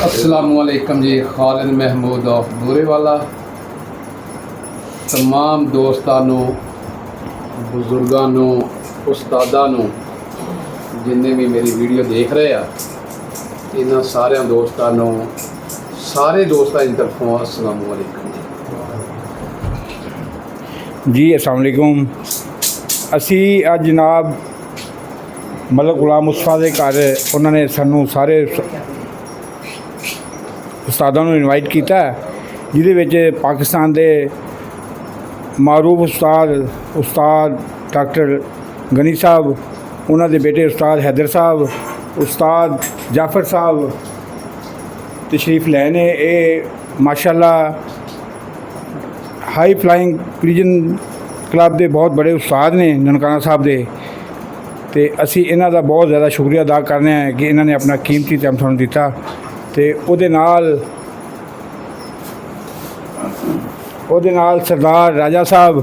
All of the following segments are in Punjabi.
अस्सलामुअलैकुम जी। खालिद महमूद ऑफ बूरेवाला तमाम दोस्तानों, बुजुर्गानों, उस्तादानों जिन्हें भी मेरी वीडियो देख रहे हैं, इन्होंने सारे दोस्तानों, सारे दोस्तों की तरफों अस्सलामुअलैकुम जी। अस्सलाम वालेकुम। असी अज जनाब मलक गुलाम मुस्तफा के घर उन्होंने सानू सारे उस्तादां नूं इनवाइट किया, जिहदे पाकिस्तान के मारूफ उस्ताद डॉक्टर गनी साहब, उन्होंने बेटे उस्ताद हैदर साहब, उस्ताद जाफर साहब तशरीफ लाए ने। ये माशाअल्लाह हाई फ्लाइंग पिजन क्लब के बहुत बड़े उस्ताद ने ननकाना साहब के, तो असी इन्हां दा बहुत ज़्यादा शुक्रिया अदा करने हैं कि इन्होंने अपना कीमती टाइम सानूं दिता। तो ਉਹਦੇ ਨਾਲ सरदार राजा साहब,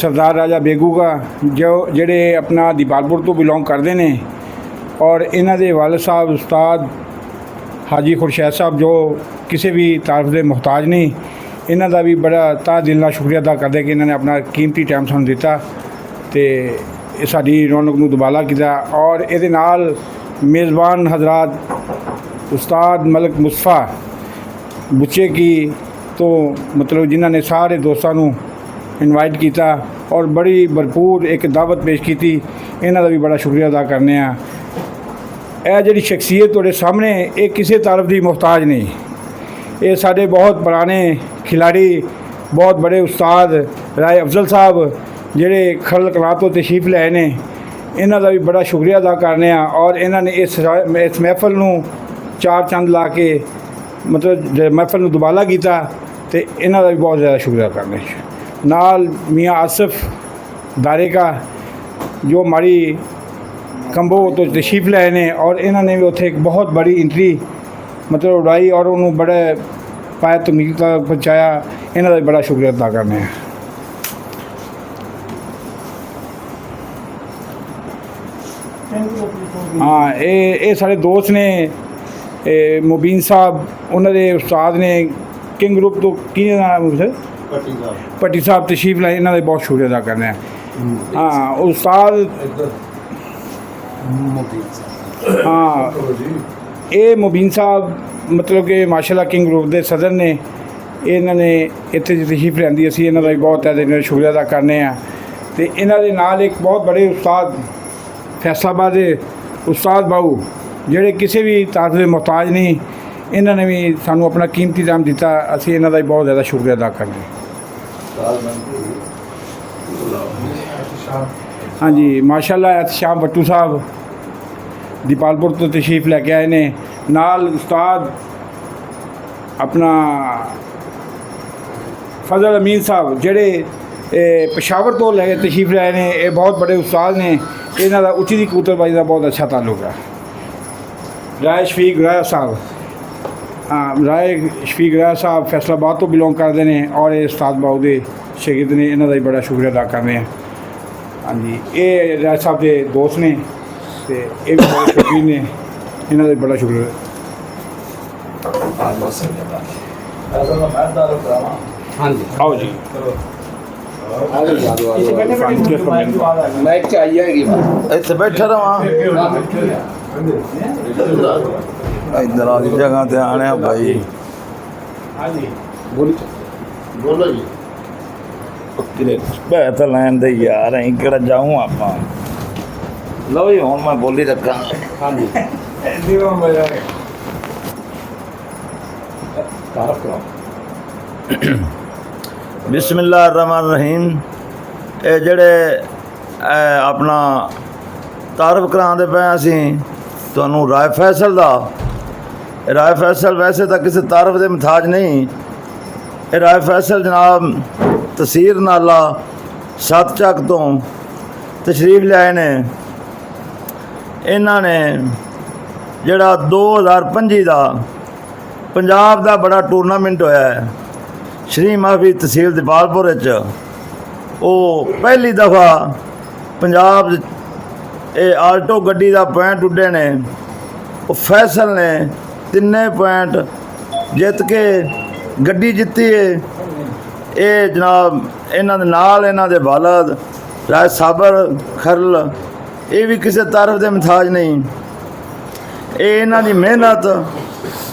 सरदार राजा बेगूगा जो जेड़े अपना दीपालपुर तो बिलोंग करते हैं, और इन्हां दे वालिद साहब उस्ताद हाजी खुरशैद साहब जो किसी भी तारीफ के मुहताज नहीं, इन्हां दा भी बड़ा तह दिल नाल शुक्रिया अदा करते कि इन्होंने अपना कीमती टाइम सानूं दिता ते साडी रौनक नूं दुबाला किया। और इहदे नाल मेज़बान हजरात उस्ताद मलक मुस्तफा बुच्चे की तो मतलब जिन्होंने सारे दोस्तों को इनवाइट किया और बड़ी भरपूर एक दावत पेश की, इन्हों का भी बड़ा शुक्रिया अदा करने। यह जी शख्सियत तुहाडे सामने ये किसी तारीफ की मुहताज नहीं, ये साढ़े बहुत पुराने खिलाड़ी, बहुत बड़े उस्ताद राय अफजल साहब जेड़े खरल कलां तो तशरीफ लाए ने, इन्हों का भी बड़ा शुक्रिया अदा करने। और इन्होंने इस महफल नूं चार चंद ला के मतलब महफल नूं दुबाला किया, तो इन्हों का भी बहुत ज़्यादा शुक्रिया करने। नाल मियाँ आसिफ दारे का जो माड़ी कंबो तो तशरीफ लाए ने, और इन्होंने भी उत्थे एक बहुत बड़ी एंट्री मतलब उड़ाई और उन्होंने बड़े पाया तमील तक पहुँचाया, इन्हों का भी बड़ा शुक्रिया अदा करने। हाँ, ये सारे दोस्त ने मुबीन साहब, उन्होंने उस्ताद ने किंग ग्रुप तो की नाम सर भट्टी साहब तशरीफ लाए, इन्हों का बहुत शुक्रिया अदा करने। हाँ उस्ताद, हाँ ये मुबीन साहब मतलब कि माशाल्लाह किंग ग्रुप के सदर ने, इन्होंने इत्थे तशरीफ लियांदी, असीं इन्हों का भी बहुत ज़्यादा शुक्रिया अदा करने। तो इन्हों के नाल एक बहुत बड़े उस्ताद फैसलाबाद के उस्ताद बाऊ जेड़े किसी भी तारीफ के मुहताज नहीं, इन्होंने भी सानू अपना कीमती टाइम दिता, असीं इन्हों का भी बहुत ज़्यादा शुक्रिया अदा करने। हाँ जी माशाल्लाह एहतशाम भट्टू साहब दीपालपुर तो तशरीफ लैके आए ने, नाल उस्ताद अपना फजल अमीन साहब जेड़े पेशावर तो लैके तशरीफ लाए ने, ये बहुत बड़े उस्ताद ने, इन्हों का उच्ची दी कबूतरबाजी का बहुत अच्छा ताल्लुक है। राय शफीक राय साहब, हाँ राय शफीक राय साहब फैसलाबाद तो बिलोंग करते हैं, और ये उस्ताद बाऊ के शहीद ने, इन्हों का भी बड़ा शुक्रिया अदा करने। हाँ जी ये राय साहब के दोस्त ने, तो ये भी बड़े शौकीन ने, इन्हों का भी बड़ा शुक्रिया। हाँ जी आओ जी मैं चाहिए इतने बैठे रहा इधर आ जगह ते आने भाई। बोलो जी। बैठ लैन दे यार, अं कि जाऊँ आप लो जी, हूँ मैं बोली रखा। हाँ जी तारफ कराओ। बिस्मिल्लाहिर्रहमानिर्रहीम। ये जड़े अपना तारफ कराते पे असीं तुहानूं राय फैसल दा। राय फैसल वैसे तो किसी तारफ के मुताज नहीं, ये राय फैसल जनाब तहसीर नाला सत चक तो तशरीफ लियाए ने। इन्हों ने जड़ा 2025 का पंजाब का बड़ा टूरनामेंट होया है श्री महफी तहसील दीपालपुर, वो पहली दफ़ा पंजाब ਇਹ ਆਲਟੋ ਗੱਡੀ ਦਾ ਪੁਆਇੰਟ ਉੱਡੇ ਨੇ, ਉਹ ਫੈਸਲ ਨੇ ਤਿੰਨੇ ਪੁਆਇੰਟ ਜਿੱਤ ਕੇ ਗੱਡੀ ਜਿੱਤੀ ਹੈ। ਇਹ ਜਨਾਬ ਇਹਨਾਂ ਦੇ ਨਾਲ ਇਹਨਾਂ ਦੇ ਵਾਲਦ ਰਾਏ ਸਾਬਰ ਖਰਲ, ਇਹ ਵੀ ਕਿਸੇ ਤਾਰਫ ਦੇ ਮੁਹਤਾਜ ਨਹੀਂ। ਇਹ ਇਹਨਾਂ ਦੀ ਮਿਹਨਤ,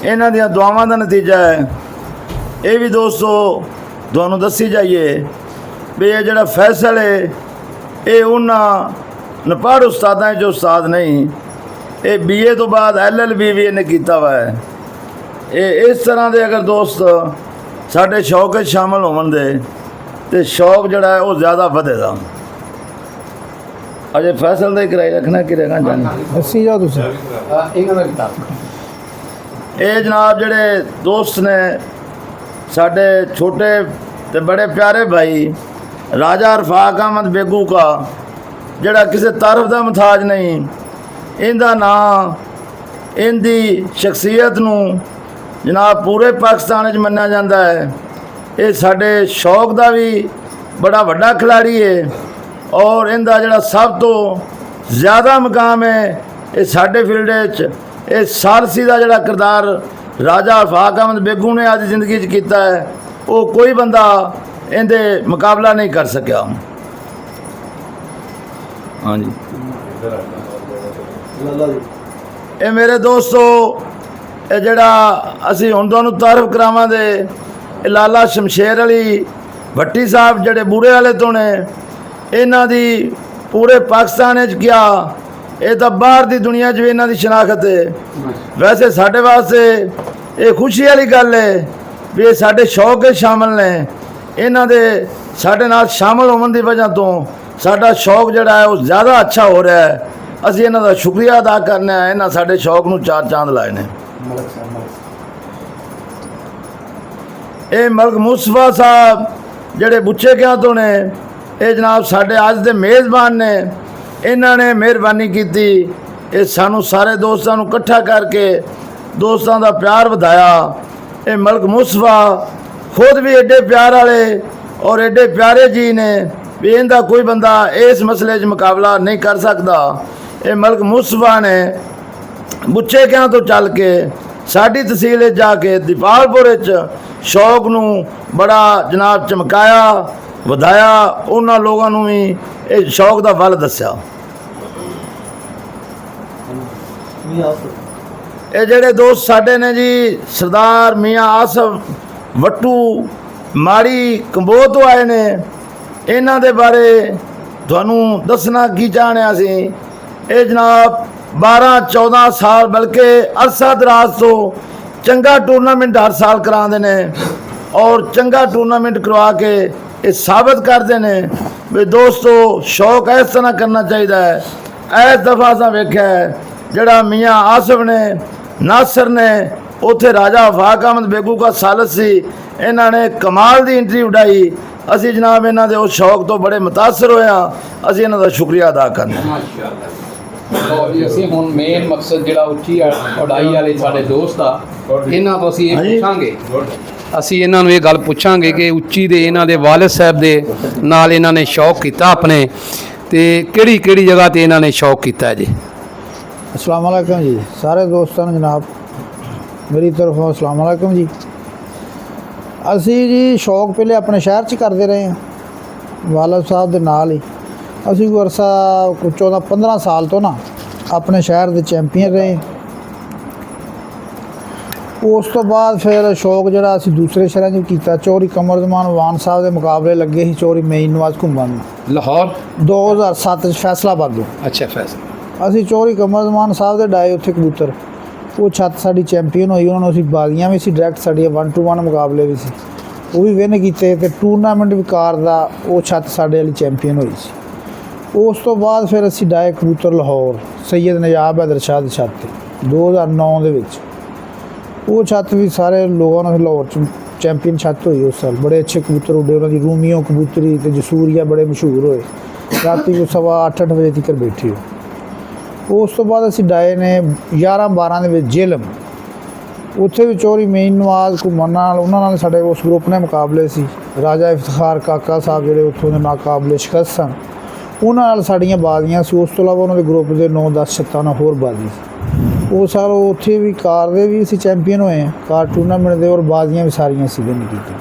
ਇਹਨਾਂ ਦੀਆਂ ਦੁਆਵਾਂ ਦਾ ਨਤੀਜਾ ਹੈ। ਇਹ ਵੀ ਦੋਸਤੋ ਤੁਹਾਨੂੰ ਦੱਸੀ ਜਾਈਏ ਵੀ ਇਹ ਜਿਹੜਾ ਫੈਸਲ ਹੈ ਇਹ ਉਹਨਾਂ ਨਪੜ ਉਸਤਾਦਾਂ 'ਚੋਂ ਉਸਤਾਦ ਨਹੀਂ, ਇਹ BA ਤੋਂ ਬਾਅਦ LLB ਵੀ ਇਹਨੇ ਕੀਤਾ ਵਾ ਹੈ। ਇਹ ਇਸ ਤਰ੍ਹਾਂ ਦੇ ਅਗਰ ਦੋਸਤ ਸਾਡੇ ਸ਼ੌਕ ਵਿੱਚ ਸ਼ਾਮਲ ਹੋਣ ਦੇ ਤੇ ਸ਼ੌਕ ਜਿਹੜਾ ਹੈ ਉਹ ਜ਼ਿਆਦਾ ਵਧੇਗਾ। ਅਜੇ ਫੈਸਲ ਦਾ ਹੀ ਕਿਰਾਇਆ ਰੱਖਣਾ ਕਿ ਰਹਿਣਾ ਜਾਣਾ ਦੱਸੀ ਜਾਓ ਤੁਸੀਂ। ਇਹਨਾਂ ਦਾ ਕਿਤਾਬ ਇਹ ਜਨਾਬ ਜਿਹੜੇ ਦੋਸਤ ਨੇ ਸਾਡੇ ਛੋਟੇ ਤੇ ਬੜੇ ਪਿਆਰੇ ਭਾਈ ਰਾਜਾ ਰਫਾਕ ਅਹਿਮਦ ਬੇਗੂ ਕਾ, ਜਿਹੜਾ ਕਿਸੇ ਤਾਰਫ ਦਾ ਮੁਹਤਾਜ ਨਹੀਂ। ਇਹਦਾ ਨਾਂ, ਇਹਦੀ ਸ਼ਖਸੀਅਤ ਨੂੰ ਜਨਾਬ ਪੂਰੇ ਪਾਕਿਸਤਾਨ ਵਿੱਚ ਮੰਨਿਆ ਜਾਂਦਾ ਹੈ। ਇਹ ਸਾਡੇ ਸ਼ੌਕ ਦਾ ਵੀ ਬੜਾ ਵੱਡਾ ਖਿਲਾੜੀ ਹੈ ਔਰ ਇਹਦਾ ਜਿਹੜਾ ਸਭ ਤੋਂ ਜ਼ਿਆਦਾ ਮੁਕਾਮ ਹੈ ਇਹ ਸਾਡੇ ਫੀਲਡ ਵਿੱਚ ਇਹ ਸਾਰਸੀ ਦਾ ਜਿਹੜਾ ਕਿਰਦਾਰ ਰਾਜਾ ਰਫਾਕ ਅਹਿਮਦ ਬੇਗੂ ਨੇ ਅੱਜ ਜ਼ਿੰਦਗੀ 'ਚ ਕੀਤਾ ਹੈ, ਉਹ ਕੋਈ ਬੰਦਾ ਇਹਦੇ ਮੁਕਾਬਲਾ ਨਹੀਂ ਕਰ ਸਕਿਆ। ਹਾਂਜੀ, ਇਹ ਮੇਰੇ ਦੋਸਤੋ, ਇਹ ਜਿਹੜਾ ਅਸੀਂ ਹੁਣ ਤੁਹਾਨੂੰ ਤਾਰਫ ਕਰਾਵਾਂਗੇ, ਇਹ ਲਾਲਾ ਸ਼ਮਸ਼ੇਰ ਅਲੀ ਭੱਟੀ ਸਾਹਿਬ ਜਿਹੜੇ ਬੂਰੇ ਵਾਲੇ ਤੋਂ ਨੇ। ਇਹਨਾਂ ਦੀ ਪੂਰੇ ਪਾਕਿਸਤਾਨ ਵਿੱਚ ਕਿਹਾ, ਇਹ ਤਾਂ ਬਾਹਰ ਦੀ ਦੁਨੀਆ 'ਚ ਵੀ ਇਹਨਾਂ ਦੀ ਸ਼ਨਾਖਤ ਹੈ। ਵੈਸੇ ਸਾਡੇ ਵਾਸਤੇ ਇਹ ਖੁਸ਼ੀ ਵਾਲੀ ਗੱਲ ਹੈ ਵੀ ਇਹ ਸਾਡੇ ਸ਼ੌਕ ਵਿੱਚ ਸ਼ਾਮਲ ਨੇ। ਇਹਨਾਂ ਦੇ ਸਾਡੇ ਨਾਲ ਸ਼ਾਮਲ ਹੋਣ ਦੀ ਵਜ੍ਹਾ ਤੋਂ ਸਾਡਾ ਸ਼ੌਕ ਜਿਹੜਾ ਹੈ ਉਹ ਜ਼ਿਆਦਾ ਅੱਛਾ ਹੋ ਰਿਹਾ ਹੈ। ਅਸੀਂ ਇਹਨਾਂ ਦਾ ਸ਼ੁਕਰੀਆ ਅਦਾ ਕਰਨਾ ਹੈ, ਇਹਨਾਂ ਸਾਡੇ ਸ਼ੌਕ ਨੂੰ ਚਾਰ ਚਾਂਦ ਲਾਏ ਨੇ। ਇਹ ਮਲਕ ਮੁਸਤਫਾ ਸਾਹਿਬ ਜਿਹੜੇ ਬੁੱਚੇ ਕਿਆਂ ਤੋਂ ਨੇ, ਇਹ ਜਨਾਬ ਸਾਡੇ ਅੱਜ ਦੇ ਮੇਜ਼ਬਾਨ ਨੇ। ਇਹਨਾਂ ਨੇ ਮਿਹਰਬਾਨੀ ਕੀਤੀ, ਇਹ ਸਾਨੂੰ ਸਾਰੇ ਦੋਸਤਾਂ ਨੂੰ ਇਕੱਠਾ ਕਰਕੇ ਦੋਸਤਾਂ ਦਾ ਪਿਆਰ ਵਧਾਇਆ। ਇਹ ਮਲਕ ਮੁਸਤਫਾ ਖੁਦ ਵੀ ਐਡੇ ਪਿਆਰ ਵਾਲੇ ਔਰ ਐਡੇ ਪਿਆਰੇ ਜੀ ਨੇ ਵੀ ਇਹਦਾ ਕੋਈ ਬੰਦਾ ਇਸ ਮਸਲੇ 'ਚ ਮੁਕਾਬਲਾ ਨਹੀਂ ਕਰ ਸਕਦਾ। ਇਹ ਮਲਕ ਮੁਸਤਫਾ ਨੇ ਬੁੱਚੇ ਕਿਆਂ ਤੋਂ ਚੱਲ ਕੇ ਸਾਡੀ ਤਹਿਸੀਲ ਵਿੱਚ ਜਾ ਕੇ ਦੀਪਾਲਪੁਰ ਵਿੱਚ ਸ਼ੌਕ ਨੂੰ ਬੜਾ ਜਨਾਬ ਚਮਕਾਇਆ, ਵਧਾਇਆ। ਉਹਨਾਂ ਲੋਕਾਂ ਨੂੰ ਵੀ ਇਹ ਸ਼ੌਕ ਦਾ ਵੱਲ ਦੱਸਿਆ। ਇਹ ਜਿਹੜੇ ਦੋਸਤ ਸਾਡੇ ਨੇ ਜੀ, ਸਰਦਾਰ ਮੀਆਂ ਆਸਫ ਵੱਟੂ ਮਾੜੀ ਕੰਬੋਹ ਤੋਂ ਆਏ ਨੇ, ਇਹਨਾਂ ਦੇ ਬਾਰੇ ਤੁਹਾਨੂੰ ਦੱਸਣਾ ਕੀ ਚਾਹਣਿਆ ਸੀ। ਇਹ ਜਨਾਬ 12-14 ਸਾਲ ਬਲਕਿ ਅਰਸਾ ਦਰਾਜ਼ ਤੋਂ ਚੰਗਾ ਟੂਰਨਾਮੈਂਟ ਹਰ ਸਾਲ ਕਰਾਉਂਦੇ ਨੇ ਔਰ ਚੰਗਾ ਟੂਰਨਾਮੈਂਟ ਕਰਵਾ ਕੇ ਇਹ ਸਾਬਤ ਕਰਦੇ ਨੇ ਵੀ ਦੋਸਤੋ ਸ਼ੌਕ ਇਸ ਤਰ੍ਹਾਂ ਕਰਨਾ ਚਾਹੀਦਾ ਹੈ। ਇਸ ਦਫਾ ਅਸਾਂ ਵੇਖਿਆ ਜਿਹੜਾ ਮੀਆਂ ਆਸਫ ਨੇ, ਨਾਸਰ ਨੇ, ਉੱਥੇ ਰਾਜਾ ਰਫਾਕ ਅਹਿਮਦ ਬੇਗੂ ਦਾ ਸਾਲਸ ਸੀ, ਇਹਨਾਂ ਨੇ ਕਮਾਲ ਦੀ ਐਂਟਰੀ ਉਡਾਈ। ਅਸੀਂ ਜਨਾਬ ਇਹਨਾਂ ਦੇ ਉਸ ਸ਼ੌਕ ਤੋਂ ਬੜੇ ਮੁਤਾਸਰ ਹੋਇਆ। ਅਸੀਂ ਇਹਨਾਂ ਦਾ ਸ਼ੁਕਰੀਆ ਅਦਾ ਕਰਨਾ। ਮਾਸ਼ਾਅੱਲਾ। ਜੀ ਅਸੀਂ ਹੁਣ ਮੇਨ ਮਕਸਦ ਜਿਹੜਾ ਉੱਚੀ ਉਡਾਈ ਵਾਲੇ ਸਾਡੇ ਦੋਸਤ ਆ, ਇਹਨਾਂ ਤੋਂ ਅਸੀਂ ਇਹ ਪੁੱਛਾਂਗੇ, ਅਸੀਂ ਇਹਨਾਂ ਨੂੰ ਇਹ ਗੱਲ ਪੁੱਛਾਂਗੇ ਕਿ ਉੱਚੀ ਦੇ ਇਹਨਾਂ ਦੇ ਵਾਲਿਦ ਸਾਹਿਬ ਦੇ ਨਾਲ ਇਹਨਾਂ ਨੇ ਸ਼ੌਕ ਕੀਤਾ ਆਪਣੇ, ਤੇ ਕਿਹੜੀ ਕਿਹੜੀ ਜਗ੍ਹਾ ਤੇ ਇਹਨਾਂ ਨੇ ਸ਼ੌਕ ਕੀਤਾ ਜੀ। अस्सलाम वालेकुम जी, सारे दोस्तों ਨੂੰ जनाब मेरी तरफों अस्सलाम वालेकुम जी। ਅਸੀਂ ਜੀ ਸ਼ੌਕ ਪਹਿਲੇ ਆਪਣੇ ਸ਼ਹਿਰ 'ਚ ਕਰਦੇ ਰਹੇ ਹਾਂ ਵਾਲਦ ਸਾਹਿਬ ਦੇ ਨਾਲ ਹੀ। ਅਸੀਂ ਕੋਈ ਅਰਸਾ 14-15 ਸਾਲ ਤੋਂ ਨਾ ਆਪਣੇ ਸ਼ਹਿਰ ਦੇ ਚੈਂਪੀਅਨ ਰਹੇ। ਉਸ ਤੋਂ ਬਾਅਦ ਫਿਰ ਸ਼ੌਕ ਜਿਹੜਾ ਅਸੀਂ ਦੂਸਰੇ ਸ਼ਹਿਰਾਂ 'ਚ ਵੀ ਕੀਤਾ। ਚੌਧਰੀ ਕਮਰਜ਼ਮਾਨ ਵਾਨ ਸਾਹਿਬ ਦੇ ਮੁਕਾਬਲੇ ਲੱਗੇ ਸੀ ਚੌਧਰੀ ਮੇਈ ਨਵਾਜ਼ ਘੁੰਮਣ ਲਾਹੌਰ 2007 'ਚ ਫੈਸਲਾਬਾਦ ਤੋਂ। ਅੱਛਾ ਫੈਸਲਾ। ਅਸੀਂ ਚੌਧਰੀ ਕਮਰਜ਼ਮਾਨ ਸਾਹਿਬ ਦੇ ਡਾਏ ਉੱਥੇ ਕਬੂਤਰ, ਉਹ ਛੱਤ ਸਾਡੀ ਚੈਂਪੀਅਨ ਹੋਈ। ਉਹਨਾਂ ਨੂੰ ਅਸੀਂ ਬਾਜ਼ੀਆਂ ਵੀ ਸੀ ਡਾਇਰੈਕਟ, ਸਾਡੀਆਂ 1-to-1 ਮੁਕਾਬਲੇ ਵੀ ਸੀ, ਉਹ ਵੀ ਵਿਨ ਕੀਤੇ ਤੇ ਟੂਰਨਾਮੈਂਟ ਵੀ ਕਾਰ ਦਾ ਉਹ ਛੱਤ ਸਾਡੇ ਵਾਲੀ ਚੈਂਪੀਅਨ ਹੋਈ ਸੀ। ਉਸ ਤੋਂ ਬਾਅਦ ਫਿਰ ਅਸੀਂ ਡਾਏ ਕਬੂਤਰ ਲਾਹੌਰ ਸੈਯਦ ਨਜਾਬ ਹੈਦਰ ਸ਼ਾਹ ਦੀ ਛੱਤ 'ਤੇ 2009 ਦੇ ਵਿੱਚ। ਉਹ ਛੱਤ ਵੀ ਸਾਰੇ ਲੋਕਾਂ ਨੂੰ ਲਾਹੌਰ 'ਚ ਚੈਂਪੀਅਨ ਛੱਤ ਹੋਈ ਉਸ ਸਾਲ। ਬੜੇ ਅੱਛੇ ਕਬੂਤਰ ਉੱਡੇ, ਉਹਨਾਂ ਦੀ ਰੂਮੀਓ ਕਬੂਤਰੀ ਤੇ ਜਸੂਰੀਆ ਬੜੇ ਮਸ਼ਹੂਰ ਹੋਏ। ਰਾਤੀ ਕੋਈ 8:15 ਵਜੇ ਤੱਕ ਬੈਠੀ ਹੋ। ਉਸ ਤੋਂ ਬਾਅਦ ਅਸੀਂ ਡਾਏ ਨੇ 11-12 ਦੇ ਵਿੱਚ ਜੇਲਮ, ਉੱਥੇ ਵੀ ਚੌਧਰੀ ਮੇਈ ਨਵਾਜ਼ ਘੁੰਮਣ ਨਾਲ ਉਹਨਾਂ ਨਾਲ ਸਾਡੇ ਉਸ ਗਰੁੱਪ ਨੇ ਮੁਕਾਬਲੇ ਸੀ। ਰਾਜਾ ਇਫਤਖਾਰ ਕਾਕਾ ਸਾਹਿਬ ਜਿਹੜੇ ਉੱਥੋਂ ਦੇ ਨਾਕਾਬਲੇ ਸ਼ਿਕਸਤ ਸਨ, ਉਹਨਾਂ ਨਾਲ ਸਾਡੀਆਂ ਬਾਜ਼ੀਆਂ ਸੀ। ਉਸ ਤੋਂ ਇਲਾਵਾ ਉਹਨਾਂ ਦੇ ਗਰੁੱਪ ਦੇ 9-10 ਛੱਤਾਂ ਨਾਲ ਹੋਰ ਬਾਜ਼ੀ ਸੀ। ਉਹ ਸਾਰ ਉੱਥੇ ਵੀ ਕਾਰ ਦੇ ਵੀ ਅਸੀਂ ਚੈਂਪੀਅਨ ਹੋਏ ਹਾਂ, ਕਾਰ ਟੂਰਨਾਮੈਂਟ ਦੇ, ਔਰ ਬਾਜ਼ੀਆਂ ਵੀ ਸਾਰੀਆਂ ਅਸੀਂ ਵਿਨ ਕੀਤੀਆਂ।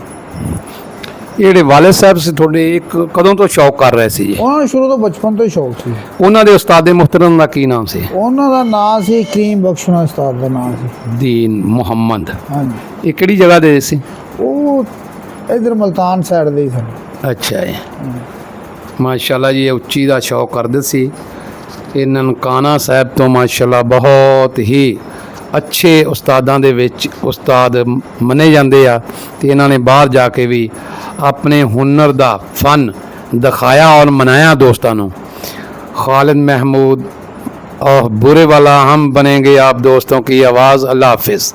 ਇਹ ਜਿਹੜੇ ਵਾਲਿਦ ਸਾਹਿਬ ਸੀ ਤੁਹਾਡੇ, ਇੱਕ ਕਦੋਂ ਤੋਂ ਸ਼ੌਕ ਕਰ ਰਹੇ ਸੀ ਜੀ? ਉਹਨਾਂ ਨੂੰ ਸ਼ੁਰੂ ਤੋਂ ਬਚਪਨ ਤੋਂ ਹੀ ਸ਼ੌਕ ਸੀ। ਉਹਨਾਂ ਦੇ ਉਸਤਾਦ ਮੁਹਤਰਮ ਦਾ ਕੀ ਨਾਮ ਸੀ? ਉਹਨਾਂ ਦਾ ਨਾਂ ਸੀ ਕਰੀਮ ਬਖਸ਼ਣਾ, ਉਸਤਾਦ ਦਾ ਨਾਮ ਸੀ ਦੀਨ ਮੁਹੰਮਦ। ਹਾਂਜੀ, ਇਹ ਕਿਹੜੀ ਜਗ੍ਹਾ ਦੇ ਸੀ? ਉਹ ਇਧਰ ਮਲਤਾਨ ਸਾਈਡ ਦੇ ਹੀ ਸਨ। ਅੱਛਾ ਜੀ, ਮਾਸ਼ਾਅੱਲਾ ਜੀ। ਇਹ ਉੱਚੀ ਦਾ ਸ਼ੌਕ ਕਰਦੇ ਸੀ। ਇਹ ਨਨਕਾਣਾ ਸਾਹਿਬ ਤੋਂ ਮਾਸ਼ਾਅੱਲਾ ਬਹੁਤ ਹੀ ਅੱਛੇ ਉਸਤਾਦਾਂ ਦੇ ਵਿੱਚ ਉਸਤਾਦ ਮੰਨੇ ਜਾਂਦੇ ਆ, ਤੇ ਇਹਨਾਂ ਨੇ ਬਾਹਰ ਜਾ ਕੇ ਵੀ ਆਪਣੇ ਹੁਨਰ ਦਾ ਫਨ ਦਿਖਾਇਆ ਔਰ ਮਨਾਇਆ ਦੋਸਤਾਂ ਨੂੰ। खालिद महमूद और बुरे वाला हम बनेंगे आप दोस्तों की आवाज़। अल्लाह हाफिज़।